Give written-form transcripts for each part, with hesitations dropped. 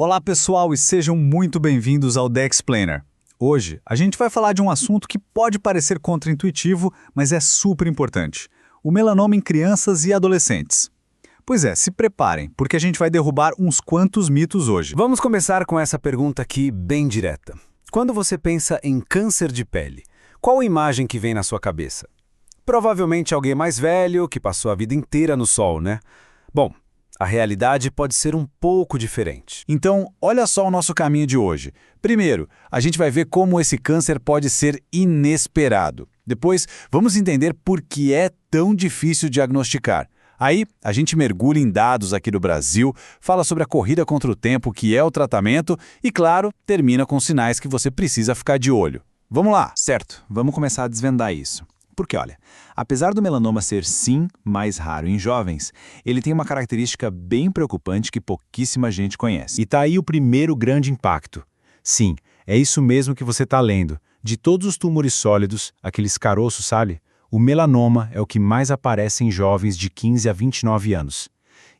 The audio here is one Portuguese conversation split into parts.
Olá pessoal e sejam muito bem-vindos ao The Explainer. Hoje a gente vai falar de um assunto que pode parecer contraintuitivo, mas é super importante: o melanoma em crianças e adolescentes. Pois é, se preparem, porque a gente vai derrubar uns quantos mitos hoje. Vamos começar com essa pergunta aqui bem direta. Quando você pensa em câncer de pele, qual a imagem que vem na sua cabeça? Provavelmente alguém mais velho que passou a vida inteira no sol, né? Bom, a realidade pode ser um pouco diferente. Então, olha só o nosso caminho de hoje. Primeiro, a gente vai ver como esse câncer pode ser inesperado. Depois, vamos entender por que é tão difícil diagnosticar. Aí, a gente mergulha em dados aqui do Brasil, fala sobre a corrida contra o tempo, que é o tratamento, e, claro, termina com sinais que você precisa ficar de olho. Vamos lá! Certo, vamos começar a desvendar isso. Porque, olha, apesar do melanoma ser, sim, mais raro em jovens, ele tem uma característica bem preocupante que pouquíssima gente conhece. E tá aí o primeiro grande impacto. Sim, é isso mesmo que você está lendo. De todos os tumores sólidos, aqueles caroços, sabe? O melanoma é o que mais aparece em jovens de 15 a 29 anos.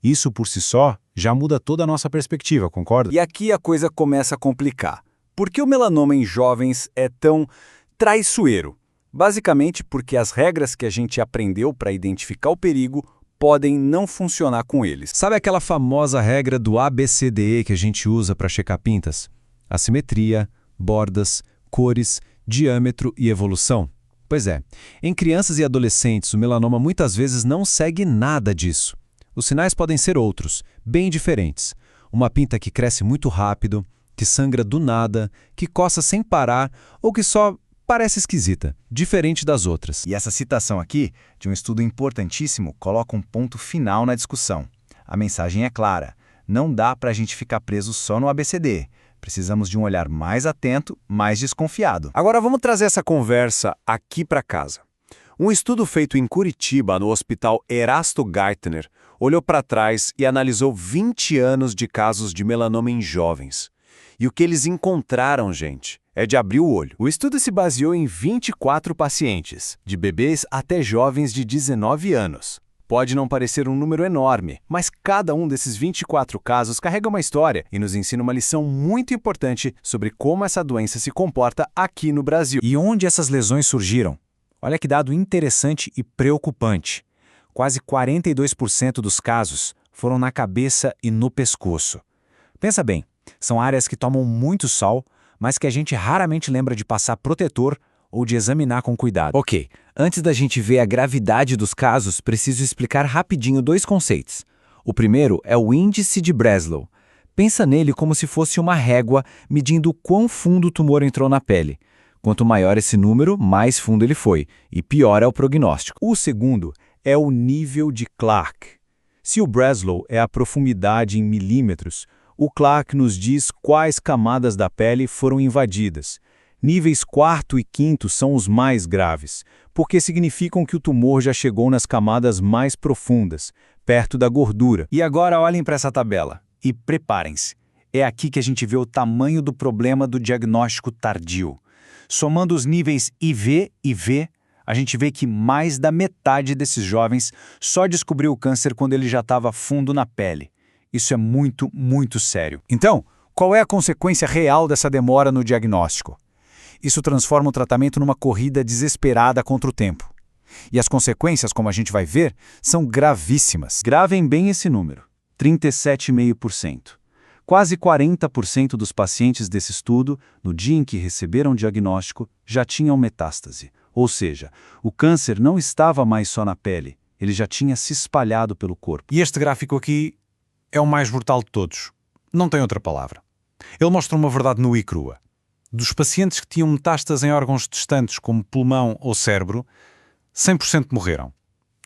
Isso, por si só, já muda toda a nossa perspectiva, concorda? E aqui a coisa começa a complicar. Por que o melanoma em jovens é tão traiçoeiro? Basicamente porque as regras que a gente aprendeu para identificar o perigo podem não funcionar com eles. Sabe aquela famosa regra do ABCDE que a gente usa para checar pintas? Assimetria, bordas, cores, diâmetro e evolução? Pois é, em crianças e adolescentes o melanoma muitas vezes não segue nada disso. Os sinais podem ser outros, bem diferentes. Uma pinta que cresce muito rápido, que sangra do nada, que coça sem parar ou que só parece esquisita, diferente das outras. E essa citação aqui, de um estudo importantíssimo, coloca um ponto final na discussão. A mensagem é clara: não dá para a gente ficar preso só no ABCD. Precisamos de um olhar mais atento, mais desconfiado. Agora vamos trazer essa conversa aqui para casa. Um estudo feito em Curitiba, no Hospital Erasto Geithner, olhou para trás e analisou 20 anos de casos de melanoma em jovens. E o que eles encontraram, gente, é de abrir o olho. O estudo se baseou em 24 pacientes, de bebês até jovens de 19 anos. Pode não parecer um número enorme, mas cada um desses 24 casos carrega uma história e nos ensina uma lição muito importante sobre como essa doença se comporta aqui no Brasil. E onde essas lesões surgiram? Olha que dado interessante e preocupante. Quase 42% dos casos foram na cabeça e no pescoço. Pensa bem, são áreas que tomam muito sol, mas que a gente raramente lembra de passar protetor ou de examinar com cuidado. Ok, antes da gente ver a gravidade dos casos, preciso explicar rapidinho dois conceitos. O primeiro é o índice de Breslow. Pensa nele como se fosse uma régua medindo o quão fundo o tumor entrou na pele. Quanto maior esse número, mais fundo ele foi, e pior é o prognóstico. O segundo é o nível de Clark. Se o Breslow é a profundidade em milímetros, o Clark nos diz quais camadas da pele foram invadidas. Níveis 4º e 5º são os mais graves, porque significam que o tumor já chegou nas camadas mais profundas, perto da gordura. E agora olhem para essa tabela e preparem-se. É aqui que a gente vê o tamanho do problema do diagnóstico tardio. Somando os níveis IV e V, a gente vê que mais da metade desses jovens só descobriu o câncer quando ele já estava fundo na pele. Isso é muito, muito sério. Então, qual é a consequência real dessa demora no diagnóstico? Isso transforma o tratamento numa corrida desesperada contra o tempo. E as consequências, como a gente vai ver, são gravíssimas. Gravem bem esse número: 37,5%. Quase 40% dos pacientes desse estudo, no dia em que receberam o diagnóstico, já tinham metástase. Ou seja, o câncer não estava mais só na pele, ele já tinha se espalhado pelo corpo. E este gráfico aqui é o mais brutal de todos. Não tem outra palavra. Ele mostra uma verdade nua e crua. Dos pacientes que tinham metástase em órgãos distantes, como pulmão ou cérebro, 100% morreram.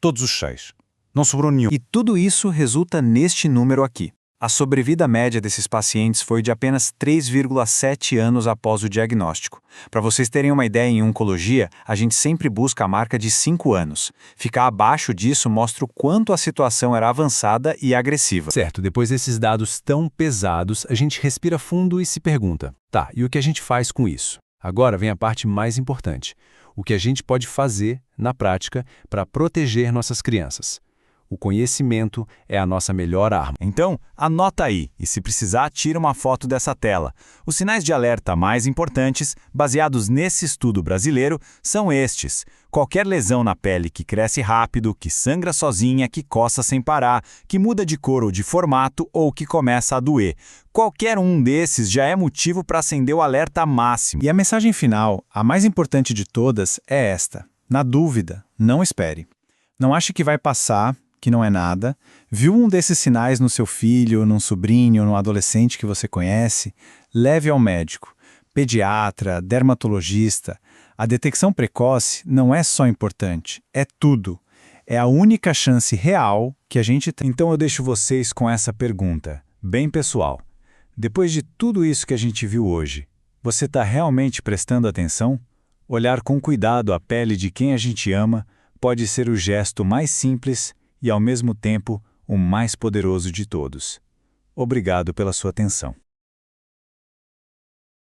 Todos os 6. Não sobrou nenhum. E tudo isso resulta neste número aqui. A sobrevida média desses pacientes foi de apenas 3,7 anos após o diagnóstico. Para vocês terem uma ideia, em oncologia, a gente sempre busca a marca de 5 anos. Ficar abaixo disso mostra o quanto a situação era avançada e agressiva. Certo, depois desses dados tão pesados, a gente respira fundo e se pergunta: tá, e o que a gente faz com isso? Agora vem a parte mais importante. O que a gente pode fazer, na prática, para proteger nossas crianças. O conhecimento é a nossa melhor arma. Então, anota aí e, se precisar, tira uma foto dessa tela. Os sinais de alerta mais importantes, baseados nesse estudo brasileiro, são estes. Qualquer lesão na pele que cresce rápido, que sangra sozinha, que coça sem parar, que muda de cor ou de formato ou que começa a doer. Qualquer um desses já é motivo para acender o alerta máximo. E a mensagem final, a mais importante de todas, é esta. Na dúvida, não espere. Não ache que vai passar, que não é nada. Viu um desses sinais no seu filho, num sobrinho, num adolescente que você conhece? Leve ao médico. Pediatra, dermatologista. A detecção precoce não é só importante, é tudo. É a única chance real que a gente tem. Então eu deixo vocês com essa pergunta, bem pessoal. Depois de tudo isso que a gente viu hoje, você está realmente prestando atenção? Olhar com cuidado a pele de quem a gente ama pode ser o gesto mais simples e, ao mesmo tempo, o mais poderoso de todos. Obrigado pela sua atenção.